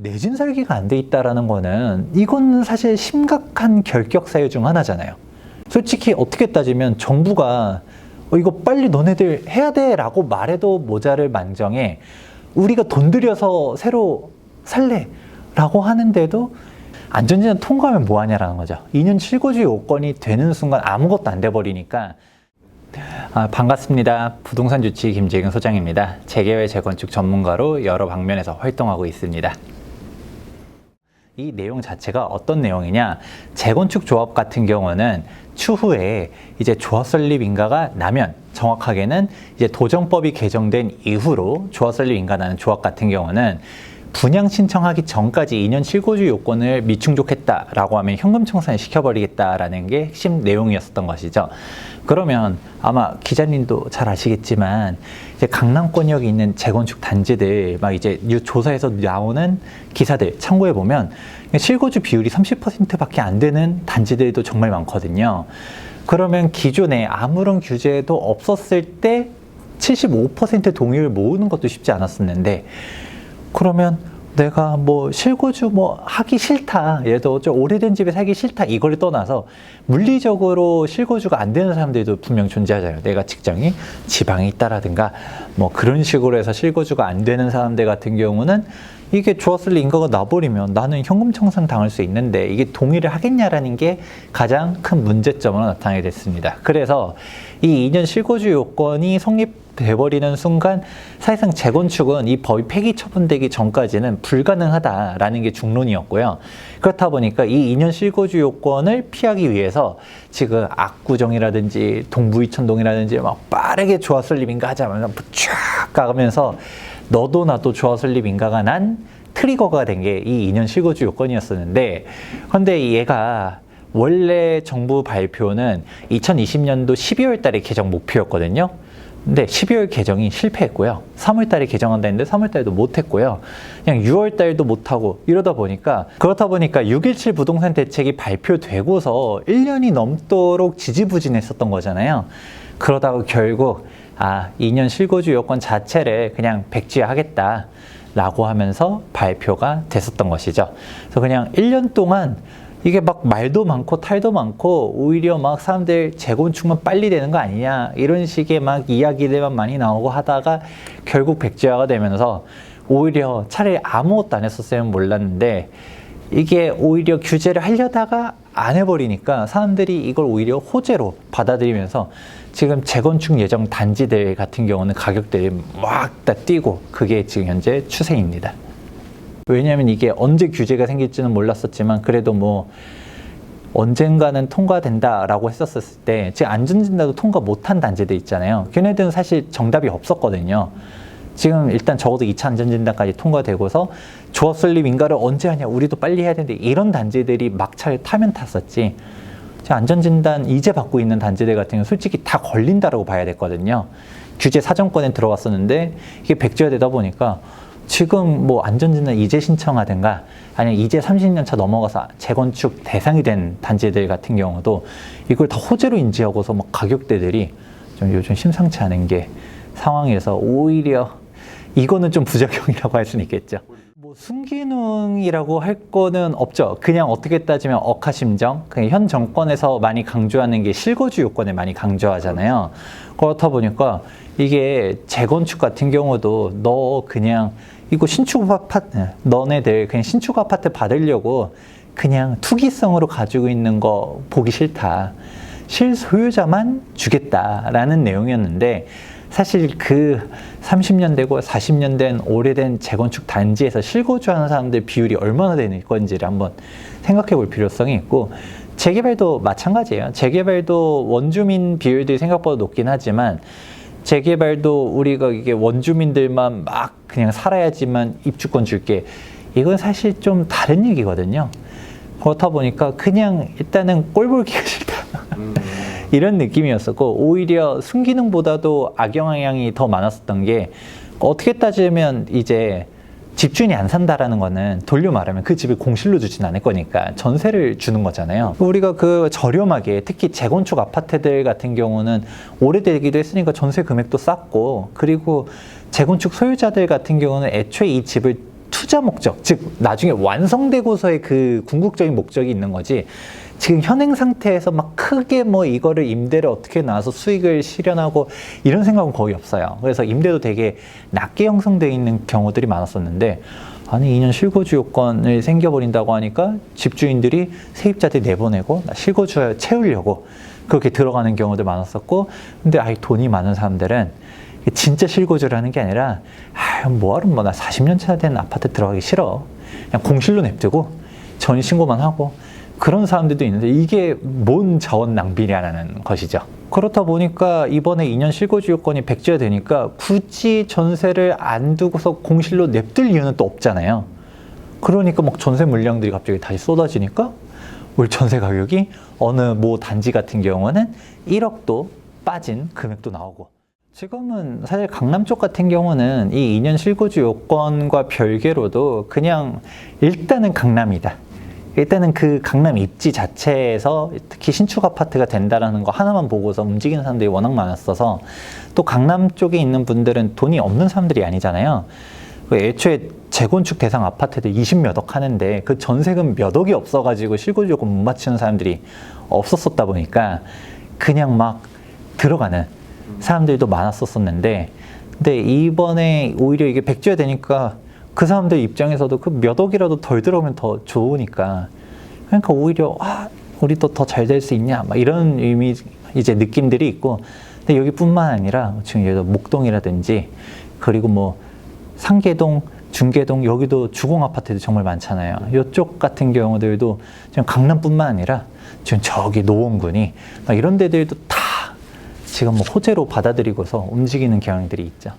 내진 설계가 안 돼 있다라는 거는 이건 사실 심각한 결격 사유 중 하나잖아요. 솔직히 어떻게 따지면 정부가 이거 빨리 너네들 해야 돼 라고 말해도 모자를 만정에 우리가 돈 들여서 새로 살래 라고 하는데도 안전진단 통과하면 뭐하냐라는 거죠. 2년 7거주 요건이 되는 순간 아무것도 안 돼버리니까. 반갑습니다. 부동산 주치 김재경 소장입니다. 재개발 재건축 전문가로 여러 방면에서 활동하고 있습니다. 이 내용 자체가 어떤 내용이냐, 재건축 조합 같은 경우는 추후에 이제 조합 설립 인가가 나면, 정확하게는 이제 도정법이 개정된 이후로 조합 설립 인가 나는 조합 같은 경우는 분양 신청하기 전까지 2년 7거주 요건을 미충족했다라고 하면 현금 청산을 시켜버리겠다라는 게 핵심 내용이었었던 것이죠. 그러면 아마 기자님도 잘 아시겠지만 이제 강남권역에 있는 재건축 단지들 막 이제 조사에서 나오는 기사들 참고해 보면 실거주 비율이 30%밖에 안 되는 단지들도 정말 많거든요. 그러면 기존에 아무런 규제도 없었을 때 75% 동의를 모으는 것도 쉽지 않았었는데, 그러면 내가 뭐 실거주 뭐 하기 싫다, 예를 들어 좀 오래된 집에 살기 싫다 이걸 떠나서 물리적으로 실거주가 안 되는 사람들도 분명 존재하잖아요. 내가 직장이 지방에 있다라든가 뭐 그런 식으로 해서 실거주가 안 되는 사람들 같은 경우는 이게 조합설립 인가가 나버리면 나는 현금 청산 당할 수 있는데 이게 동의를 하겠냐라는 게 가장 큰 문제점으로 나타나게 됐습니다. 그래서 이 2년 실거주 요건이 성립돼버리는 순간 사실상 재건축은 이 법이 폐기 처분되기 전까지는 불가능하다라는 게 중론이었고요. 그렇다 보니까 이 2년 실거주 요건을 피하기 위해서 지금 압구정이라든지 동부이천동이라든지 막 빠르게 조합설립 인가 하자마자 쫙 가면서 너도 나도 조합 설립 인가가 난 트리거가 된 게 이 2년 실거주 요건이었었는데, 그런데 얘가 원래 정부 발표는 2020년도 12월 달에 개정 목표였거든요. 근데 12월 개정이 실패했고요. 3월 달에 개정한다 했는데 3월 달에도 못했고요. 그냥 6월 달도 못하고 이러다 보니까, 그렇다 보니까 6.17 부동산 대책이 발표되고서 1년이 넘도록 지지부진했었던 거잖아요. 그러다가 결국 2년 실거주 요건 자체를 그냥 백지화하겠다라고 하면서 발표가 됐었던 것이죠. 그래서 그냥 1년 동안 이게 막 말도 많고 탈도 많고 오히려 막 사람들 재건축만 빨리 되는 거 아니냐 이런 식의 막 이야기들만 많이 나오고 하다가 결국 백지화가 되면서 오히려 차라리 아무것도 안 했었으면 몰랐는데, 이게 오히려 규제를 하려다가 안 해버리니까 사람들이 이걸 오히려 호재로 받아들이면서 지금 재건축 예정 단지들 같은 경우는 가격들이 막 다 뛰고, 그게 지금 현재 추세입니다. 왜냐하면 이게 언제 규제가 생길지는 몰랐었지만 그래도 뭐 언젠가는 통과된다라고 했었을 때 지금 안전진단도 통과 못한 단지들 있잖아요. 걔네들은 사실 정답이 없었거든요. 지금 일단 적어도 2차 안전진단까지 통과되고서 조합 설립 인가를 언제 하냐, 우리도 빨리 해야 되는데 이런 단지들이 막차를 타면 탔었지, 안전진단 이제 받고 있는 단지들 같은 경우는 솔직히 다 걸린다라고 봐야 됐거든요. 규제 사정권에 들어왔었는데 이게 백지화되다 보니까 지금 뭐 안전진단 이제 신청하든가 아니면 이제 30년 차 넘어가서 재건축 대상이 된 단지들 같은 경우도 이걸 다 호재로 인지하고서 막 가격대들이 좀 요즘 심상치 않은 게 상황에서 오히려 이거는 좀 부작용이라고 할 수는 있겠죠. 뭐 순기능이라고 할 거는 없죠. 그냥 어떻게 따지면 억하심정, 그냥 현 정권에서 많이 강조하는 게 실거주 요건을 많이 강조하잖아요. 그렇다 보니까 이게 재건축 같은 경우도 너 그냥 이거 신축 아파트, 너네들 그냥 신축 아파트 받으려고 그냥 투기성으로 가지고 있는 거 보기 싫다, 실소유자만 주겠다라는 내용이었는데, 사실 그 30년 되고 40년 된 오래된 재건축 단지에서 실거주하는 사람들 비율이 얼마나 되는 건지를 한번 생각해 볼 필요성이 있고, 재개발도 마찬가지예요. 재개발도 원주민 비율들이 생각보다 높긴 하지만 재개발도 우리가 이게 원주민들만 막 그냥 살아야지만 입주권 줄게, 이건 사실 좀 다른 얘기거든요. 그렇다 보니까 그냥 일단은 꼴 보기가 싫다 이런 느낌이었었고, 오히려 순기능보다도 악영향이 더 많았었던 게, 어떻게 따지면 이제 집주인이 안 산다라는 거는 돌려 말하면 그 집을 공실로 주진 않을 거니까 전세를 주는 거잖아요. 우리가 그 저렴하게, 특히 재건축 아파트들 같은 경우는 오래되기도 했으니까 전세 금액도 쌌고, 그리고 재건축 소유자들 같은 경우는 애초에 이 집을 투자 목적, 즉 나중에 완성되고서의 그 궁극적인 목적이 있는 거지, 지금 현행 상태에서 막 크게 뭐 이거를 임대를 어떻게 나와서 수익을 실현하고 이런 생각은 거의 없어요. 그래서 임대도 되게 낮게 형성되어 있는 경우들이 많았었는데, 아니 2년 실거주 요건을 생겨버린다고 하니까 집주인들이 세입자들 내보내고 실거주 채우려고 그렇게 들어가는 경우도 많았었고, 근데 돈이 많은 사람들은 진짜 실거주를 하는 게 아니라 뭐하러 뭐 나 40년 차 된 아파트 들어가기 싫어, 그냥 공실로 냅두고 전입신고만 하고, 그런 사람들도 있는데 이게 뭔 자원 낭비냐는 것이죠. 그렇다 보니까 이번에 2년 실거주 요건이 백지화 되니까 굳이 전세를 안 두고서 공실로 냅둘 이유는 또 없잖아요. 그러니까 막 전세 물량들이 갑자기 다시 쏟아지니까 우리 전세 가격이 어느 뭐 단지 같은 경우는 1억도 빠진 금액도 나오고, 지금은 사실 강남 쪽 같은 경우는 이 2년 실거주 요건과 별개로도 그냥 일단은 강남이다, 일단은 그 강남 입지 자체에서 특히 신축 아파트가 된다라는 거 하나만 보고서 움직이는 사람들이 워낙 많았어서, 또 강남 쪽에 있는 분들은 돈이 없는 사람들이 아니잖아요. 애초에 재건축 대상 아파트들 20몇 억 하는데 그 전세금 몇 억이 없어가지고 실거주 요건 못 맞추는 사람들이 없었었다 보니까 그냥 막 들어가는 사람들도 많았었는데, 근데 이번에 오히려 이게 백지화 되니까 그 사람들 입장에서도 그 몇 억이라도 덜 들어오면 더 좋으니까, 그러니까 오히려 우리도 더 잘 될 수 있냐 막 이런 의미, 이제 느낌들이 있고. 근데 여기뿐만 아니라 지금 예를 들어 목동이라든지 그리고 뭐 상계동, 중계동, 여기도 주공 아파트도 정말 많잖아요. 이쪽 같은 경우들도 지금 강남뿐만 아니라 지금 저기 노원군이 막 이런 데들도 다 지금 뭐 호재로 받아들이고서 움직이는 경향들이 있죠.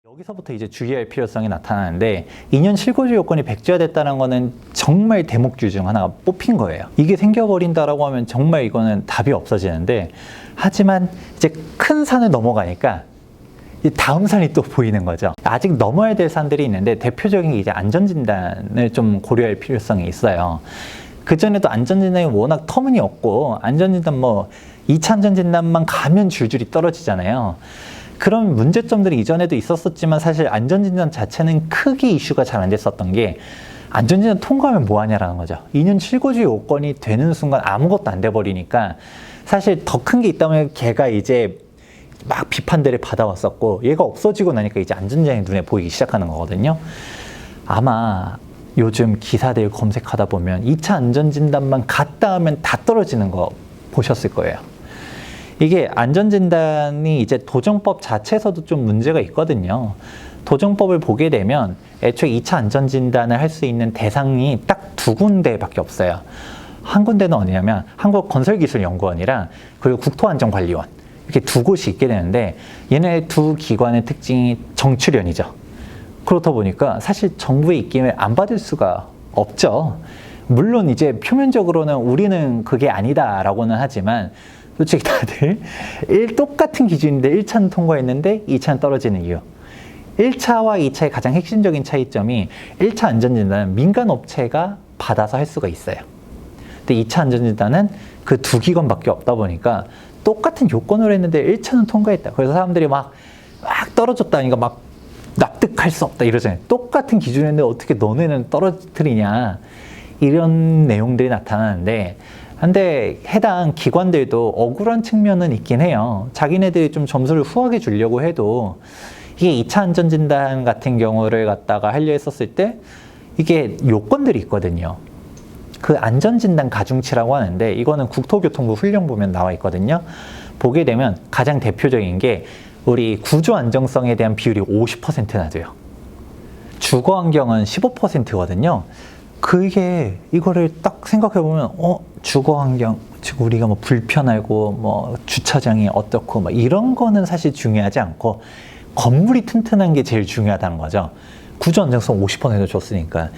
여기서부터 이제 주의할 필요성이 나타나는데, 2년 실거주 요건이 백지화됐다는 거는 정말 대목주 중 하나가 뽑힌 거예요. 이게 생겨버린다라고 하면 정말 이거는 답이 없어지는데, 하지만 이제 큰 산을 넘어가니까 이 다음 산이 또 보이는 거죠. 아직 넘어야 될 산들이 있는데, 대표적인 게 이제 안전진단을 좀 고려할 필요성이 있어요. 그전에도 안전진단이 워낙 터무니없고, 안전진단 뭐 2차 안전진단만 가면 줄줄이 떨어지잖아요. 그런 문제점들이 이전에도 있었었지만 사실 안전진단 자체는 크게 이슈가 잘 안 됐었던 게, 안전진단 통과하면 뭐하냐라는 거죠. 2년 실거주 요건이 되는 순간 아무것도 안 돼버리니까 사실 더 큰 게 있다면 걔가 이제 막 비판들을 받아왔었고, 얘가 없어지고 나니까 이제 안전진단이 눈에 보이기 시작하는 거거든요. 아마 요즘 기사들 검색하다 보면 2차 안전진단만 갔다 하면 다 떨어지는 거 보셨을 거예요. 이게 안전진단이 이제 도정법 자체에서도 좀 문제가 있거든요. 도정법을 보게 되면 애초에 2차 안전진단을 할 수 있는 대상이 딱 두 군데밖에 없어요. 한 군데는 어디냐면 한국건설기술연구원이랑 그리고 국토안전관리원, 이렇게 두 곳이 있게 되는데, 얘네 두 기관의 특징이 정출연이죠. 그렇다 보니까 사실 정부의 입김을 안 받을 수가 없죠. 물론 이제 표면적으로는 우리는 그게 아니다라고는 하지만, 솔직히 다들 똑같은 기준인데 1차는 통과했는데 2차는 떨어지는 이유. 1차와 2차의 가장 핵심적인 차이점이, 1차 안전진단은 민간업체가 받아서 할 수가 있어요. 근데 2차 안전진단은 그 두 기관밖에 없다 보니까 똑같은 요건으로 했는데 1차는 통과했다. 그래서 사람들이 막 떨어졌다니까 막 납득할 수 없다 이러잖아요. 똑같은 기준인데 어떻게 너네는 떨어뜨리냐, 이런 내용들이 나타나는데, 근데 해당 기관들도 억울한 측면은 있긴 해요. 자기네들이 좀 점수를 후하게 주려고 해도 이게 2차 안전진단 같은 경우를 갖다가 하려 했었을 때 이게 요건들이 있거든요. 그 안전진단 가중치라고 하는데, 이거는 국토교통부 훈령 보면 나와 있거든요. 보게 되면 가장 대표적인 게 우리 구조 안정성에 대한 비율이 50%나 돼요. 주거 환경은 15%거든요. 그게 이거를 딱 생각해 보면 주거 환경, 즉 우리가 뭐 불편하고 뭐 주차장이 어떻고 뭐 이런 거는 사실 중요하지 않고 건물이 튼튼한 게 제일 중요하다는 거죠. 구조 안정성 50% 줬으니까.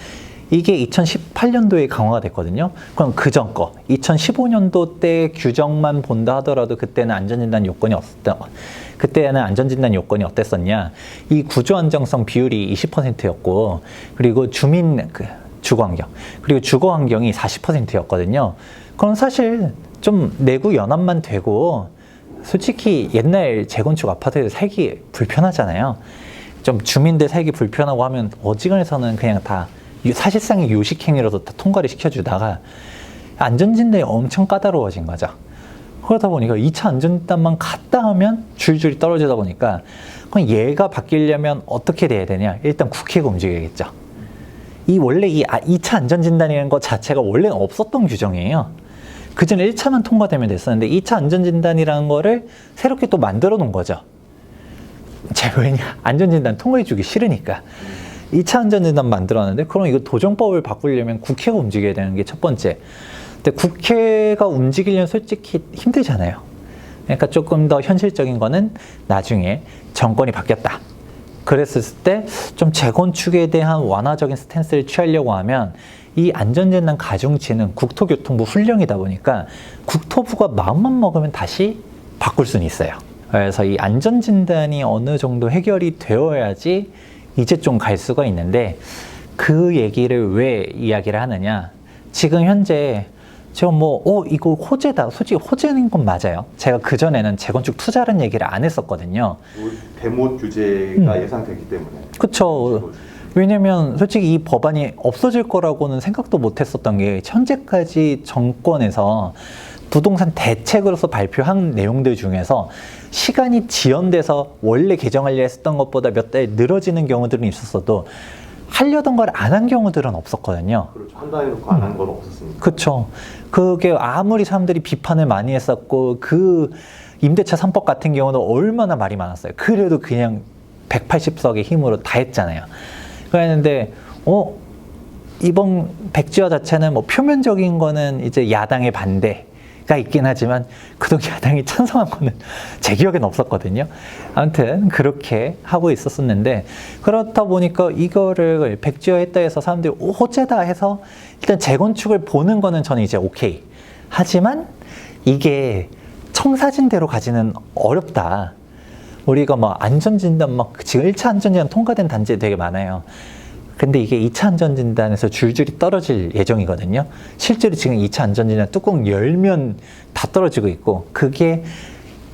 이게 2018년도에 강화가 됐거든요. 그럼 그전 거 2015년도 때 규정만 본다 하더라도 그때는 안전진단 요건이 어땠었냐? 이 구조 안정성 비율이 20%였고, 그리고 주민 주거 환경, 그리고 주거 환경이 40%였거든요. 그럼 사실 좀 내구 연합만 되고, 솔직히 옛날 재건축 아파트에 살기 불편하잖아요. 좀 주민들 살기 불편하고 하면 어지간해서는 그냥 다 사실상의 요식행위로도 다 통과를 시켜주다가 안전진단이 엄청 까다로워진 거죠. 그러다 보니까 2차 안전진단만 갔다 하면 줄줄이 떨어지다 보니까 그럼 얘가 바뀌려면 어떻게 돼야 되냐? 일단 국회가 움직여야겠죠. 원래 이 2차 안전진단이라는 것 자체가 원래는 없었던 규정이에요. 그전에 1차만 통과되면 됐었는데 2차 안전진단이라는 거를 새롭게 또 만들어 놓은 거죠. 왜냐? 안전진단 통과해주기 싫으니까. 2차 안전진단 만들었는데 그럼 이거 도정법을 바꾸려면 국회가 움직여야 되는 게 첫 번째. 근데 국회가 움직이려면 솔직히 힘들잖아요. 그러니까 조금 더 현실적인 거는 나중에 정권이 바뀌었다. 그랬을 때 좀 재건축에 대한 완화적인 스탠스를 취하려고 하면 이 안전진단 가중치는 국토교통부 훈령이다 보니까 국토부가 마음만 먹으면 다시 바꿀 수는 있어요. 그래서 이 안전진단이 어느 정도 해결이 되어야지 이제 좀 갈 수가 있는데 그 얘기를 왜 이야기를 하느냐. 지금 현재 제가 이거 호재다. 솔직히 호재인 건 맞아요. 제가 그전에는 재건축 투자라는 얘기를 안 했었거든요. 대못 규제가 예상되기 때문에. 그쵸. 왜냐면 솔직히 이 법안이 없어질 거라고는 생각도 못 했었던 게 현재까지 정권에서 부동산 대책으로서 발표한 내용들 중에서 시간이 지연돼서 원래 개정하려 했었던 것보다 몇 달 늘어지는 경우들은 있었어도 하려던 걸 안 한 경우들은 없었거든요. 그렇죠. 한 달 해놓고 안 한 건 없었습니다. 그렇죠. 그게 아무리 사람들이 비판을 많이 했었고 그 임대차 3법 같은 경우는 얼마나 말이 많았어요. 그래도 그냥 180석의 힘으로 다 했잖아요. 그랬는데 이번 백지화 자체는 표면적인 거는 이제 야당의 반대가 있긴 하지만 그동안 야당이 찬성한 거는 제 기억엔 없었거든요. 아무튼 그렇게 하고 있었었는데 그렇다 보니까 이거를 백지화했다 해서 사람들이 호재다 해서 일단 재건축을 보는 거는 저는 이제 오케이. 하지만 이게 청사진대로 가지는 어렵다. 우리가 안전진단 지금 1차 안전진단 통과된 단지 되게 많아요. 근데 이게 2차 안전진단에서 줄줄이 떨어질 예정이거든요. 실제로 지금 2차 안전진단 뚜껑 열면 다 떨어지고 있고 그게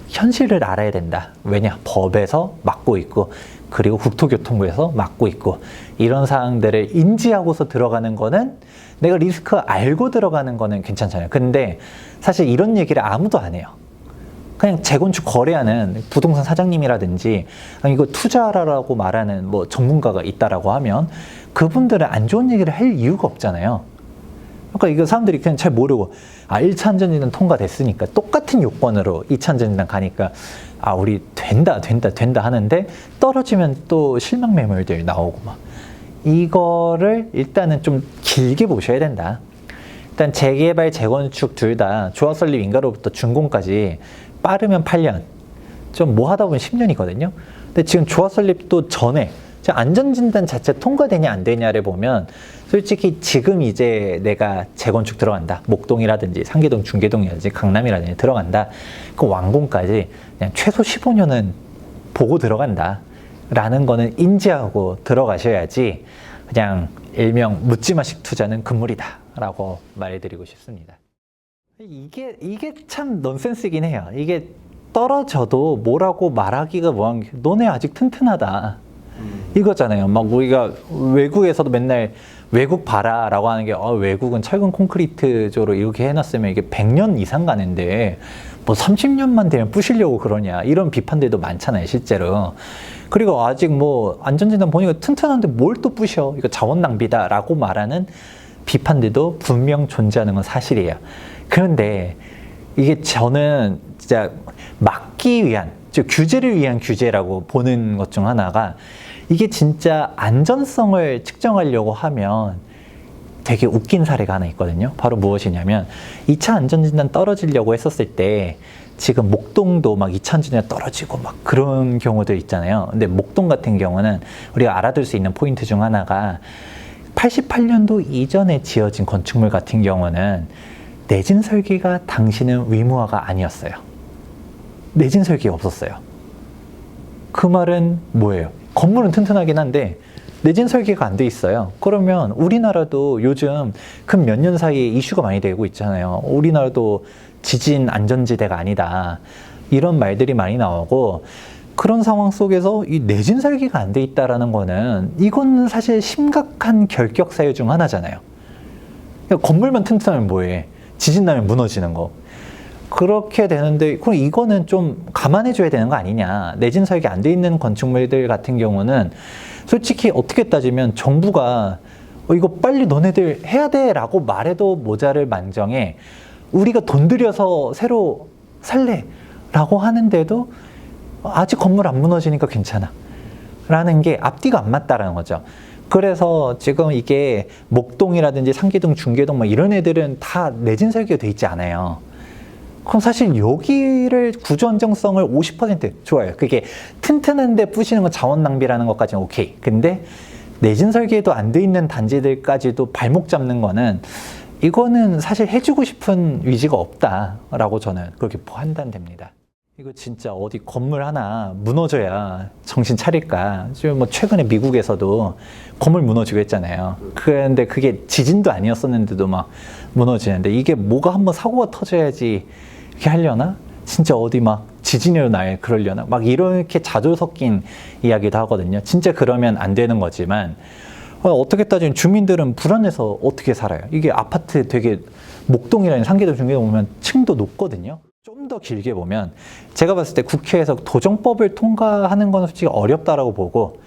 현실을 알아야 된다. 왜냐? 법에서 막고 있고 그리고 국토교통부에서 막고 있고 이런 사항들을 인지하고서 들어가는 거는 내가 리스크 알고 들어가는 거는 괜찮잖아요. 근데 사실 이런 얘기를 아무도 안 해요. 그냥 재건축 거래하는 부동산 사장님이라든지 이거 투자하라고 말하는 전문가가 있다라고 하면 그분들은 안 좋은 얘기를 할 이유가 없잖아요. 그러니까 이거 사람들이 그냥 잘 모르고 1차 안전진단 통과됐으니까 똑같은 요건으로 2차 안전진단 가니까 우리 된다 하는데 떨어지면 또 실망 매물들 나오고 이거를 일단은 좀 길게 보셔야 된다. 일단 재개발, 재건축 둘 다 조합 설립 인가로부터 준공까지 빠르면 8년, 좀 하다 보면 10년이거든요. 근데 지금 조합 설립도 전에 안전진단 자체 통과되냐 안 되냐를 보면 솔직히 지금 이제 내가 재건축 들어간다. 목동이라든지 상계동, 중계동이라든지 강남이라든지 들어간다. 그 완공까지 그냥 최소 15년은 보고 들어간다. 라는 거는 인지하고 들어가셔야지 그냥 일명 묻지마식 투자는 금물이다. 라고 말해드리고 싶습니다. 이게 참 넌센스이긴 해요. 이게 떨어져도 뭐라고 말하기가 뭐한 게 너네 아직 튼튼하다. 이거잖아요. 우리가 외국에서도 맨날 외국 봐라 라고 하는 게 외국은 철근 콘크리트조로 이렇게 해놨으면 이게 100년 이상 가는데 30년만 되면 부시려고 그러냐 이런 비판들도 많잖아요 실제로. 그리고 아직 안전진단 보니까 튼튼한데 뭘 또 부셔 이거 자원 낭비다 라고 말하는 비판들도 분명 존재하는 건 사실이에요. 그런데 이게 저는 진짜 막기 위한, 즉 규제를 위한 규제라고 보는 것 중 하나가 이게 진짜 안전성을 측정하려고 하면 되게 웃긴 사례가 하나 있거든요. 바로 무엇이냐면 2차 안전진단 떨어지려고 했었을 때 지금 목동도 2차 안전진단 떨어지고 그런 경우들 있잖아요. 근데 목동 같은 경우는 우리가 알아둘 수 있는 포인트 중 하나가 88년도 이전에 지어진 건축물 같은 경우는 내진 설계가 당시는 의무화가 아니었어요. 내진 설계가 없었어요. 그 말은 뭐예요? 건물은 튼튼하긴 한데 내진 설계가 안 돼 있어요. 그러면 우리나라도 요즘 근 몇 년 사이에 이슈가 많이 되고 있잖아요. 우리나라도 지진 안전지대가 아니다. 이런 말들이 많이 나오고 그런 상황 속에서 이 내진 설계가 안 돼 있다라는 거는 이건 사실 심각한 결격 사유 중 하나잖아요. 그러니까 건물만 튼튼하면 뭐해? 지진 나면 무너지는 거. 그렇게 되는데 그럼 이거는 좀 감안해 줘야 되는 거 아니냐. 내진 설계 안 돼 있는 건축물들 같은 경우는 솔직히 어떻게 따지면 정부가 이거 빨리 너네들 해야 돼 라고 말해도 모자를 만정에 우리가 돈 들여서 새로 살래 라고 하는데도 아직 건물 안 무너지니까 괜찮아 라는 게 앞뒤가 안 맞다라는 거죠. 그래서 지금 이게 목동이라든지 상계동, 중계동 뭐 이런 애들은 다 내진 설계가 돼 있지 않아요. 그럼 사실 여기를 구조 안정성을 50% 좋아요. 그게 튼튼한데 부시는 건 자원 낭비라는 것까지는 오케이. 근데 내진 설계도 안 돼 있는 단지들까지도 발목 잡는 거는 이거는 사실 해주고 싶은 의지가 없다라고 저는 그렇게 판단됩니다. 이거 진짜 어디 건물 하나 무너져야 정신 차릴까? 지금 뭐 최근에 미국에서도 건물 무너지고 했잖아요. 그런데 그게 지진도 아니었었는데도 막 무너지는데 이게 뭐가 한번 사고가 터져야지 이렇게 하려나? 진짜 어디 막 지진이 날 그러려나? 막 이렇게 자주 섞인 이야기도 하거든요. 진짜 그러면 안 되는 거지만 어떻게 따지면 주민들은 불안해서 어떻게 살아요? 이게 아파트 되게 목동이라는 상계동 중계동 보면 층도 높거든요. 좀 더 길게 보면 제가 봤을 때 국회에서 도정법을 통과하는 건 솔직히 어렵다라고 보고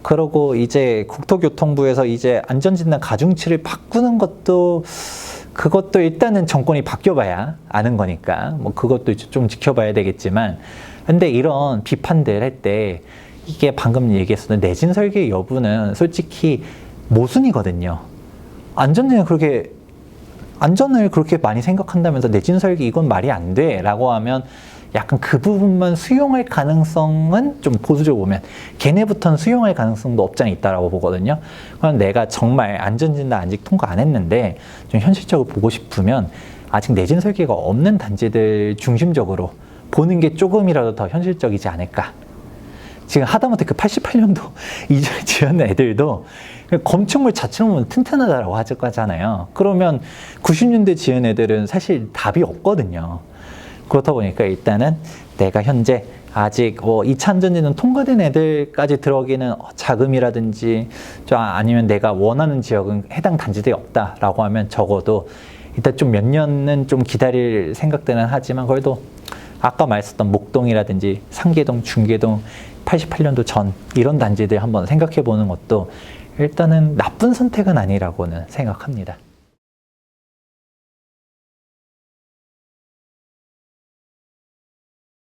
그러고 이제 국토교통부에서 이제 안전진단 가중치를 바꾸는 것도 그것도 일단은 정권이 바뀌어봐야 아는 거니까 뭐 그것도 좀 지켜봐야 되겠지만 근데 이런 비판들 할 때 이게 방금 얘기했었던 내진 설계 여부는 솔직히 모순이거든요. 안전을 그렇게 많이 생각한다면서 내진 설계 이건 말이 안 돼 라고 하면 약간 그 부분만 수용할 가능성은 좀 보수적으로 보면 걔네부터는 수용할 가능성도 없잖아 있다라고 보거든요. 그럼 내가 정말 안전진단 아직 통과 안 했는데 좀 현실적으로 보고 싶으면 아직 내진 설계가 없는 단지들 중심적으로 보는 게 조금이라도 더 현실적이지 않을까. 지금 하다못해 그 88년도 이전에 지은 애들도 건축물 자체로 보면 튼튼하다라고 하잖아요. 그러면 90년대 지은 애들은 사실 답이 없거든요. 그렇다 보니까 일단은 내가 현재 아직 2차 안전지는 통과된 애들까지 들어가기는 자금이라든지 아니면 내가 원하는 지역은 해당 단지들이 없다라고 하면 적어도 일단 좀 몇 년은 좀 기다릴 생각들은 하지만 그래도 아까 말했었던 목동이라든지 상계동, 중계동 88년도 전 이런 단지들 한번 생각해 보는 것도 일단은 나쁜 선택은 아니라고는 생각합니다.